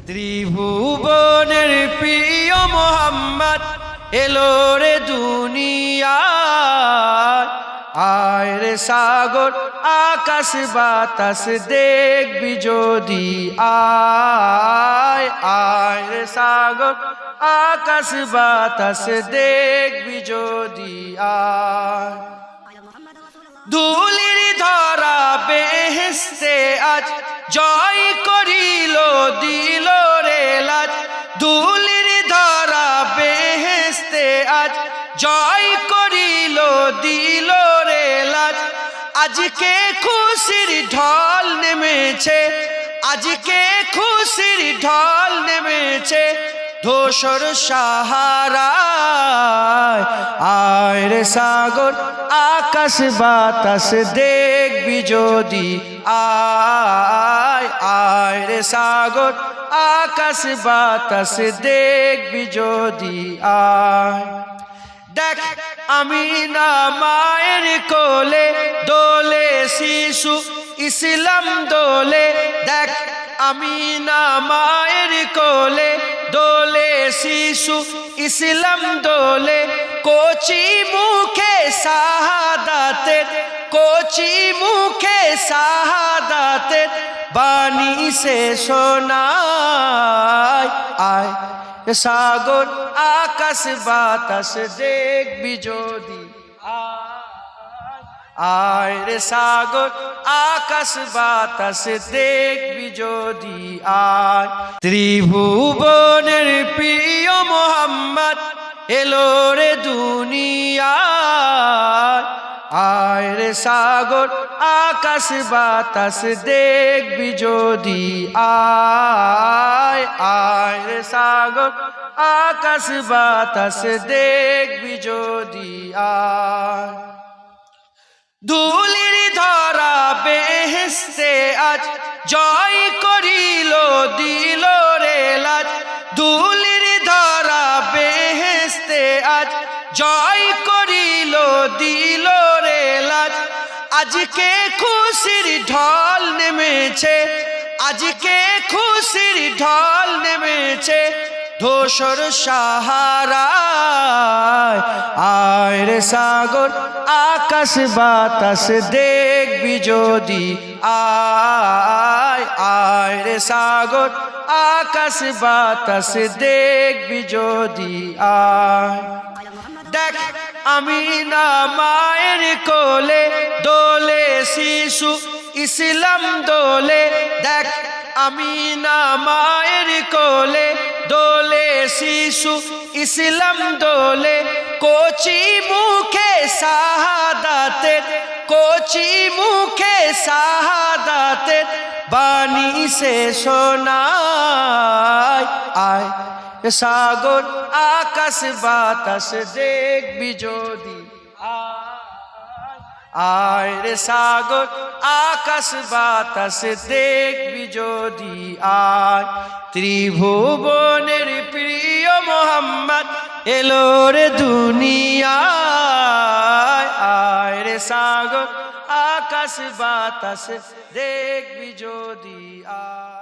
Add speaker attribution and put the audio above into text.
Speaker 1: ত্রিভুবনের প্রিয় মোহাম্মদ এলো রে দুনিয়ায়। আয় রে সাগর আকাশ বাতাস দেখবি যদি, আয় আয় রে সাগর আকাশ বাতাস দেখবি যদি, আয়। ধুলির ধরা বেহেশতে আজ জয় করিল দিল রে লাজ। ধুলির ধরা বেহেশতে আজ জয় করিল দিল রে লাজ। আজকে খুশির ঢল নেমেছে, আজকে খুশির ঢল নেমেছে ধূসর সাহারায়। আয় রে সাগর আকাশ বাতাস দেখবি যদি, আয় আয় রে সাগর আকাশ বাতাস দেখবি যদি, আয়। দেখ আমিনা মায়ের কোলে দোলে শিশু ইসলাম দোলে। দেখ আমিনা মায়ের কোলে দোলে শিশু ইসলাম দোলে। কচি মুখে শাহাদাতের, কচি মুখে শাহাদাতের বাণী সে শোনায়। আয় সাগর আকাশ বাতাস দেখবি যদি, আয় রে সাগর আকাশ বাতাস দেখবি যদি, আয়। ত্রিভুবনের প্রিয় মোহাম্মদ এলো রে দুনিয়ায়। আয় রে সাগর আকাশ বাতাস দেখবি যদি, আয় আয় রে সাগর আকাশ বাতাস দেখবি যদি, আয়। ধুলির ধরা বেহেশতে আজ জয় করিল দিল রে লাজ। ধুলির ধরা বেহেশতে আজ জয় করিল দিল রে লাজ। আজকে খুশির ঢল নেমেছে, আজকে খুশির ঢল নেমেছে ধূসর সাহারায়। আয় রে সাগর আকাশ বাতাস দেখবি যদি, আয় আয় রে সাগর আকাশ বাতাস দেখবি যদি, আয়। দেখ আমিনা মায়ের কোলে দোলে শিশু ইসলাম দোলে। দেখ আমিনা মায়ের কোলে দোলে শিশু ইসলাম দোলে। কচি মুখে শাহাদাতের, কচি মুখে শাহাদাতের বাণী সে শোনায়। আয় সাগর আকাশ বাতাস দেখবি যদি, আয় রে সাগর আকাশ বাতাস দেখবি যদি, আয়। ত্রিভুবনের প্রিয় মোহাম্মদ এলো রে দুনিয়ায়। আয় রে সাগর আকাশ বাতাস দেখবি যদি, আয়।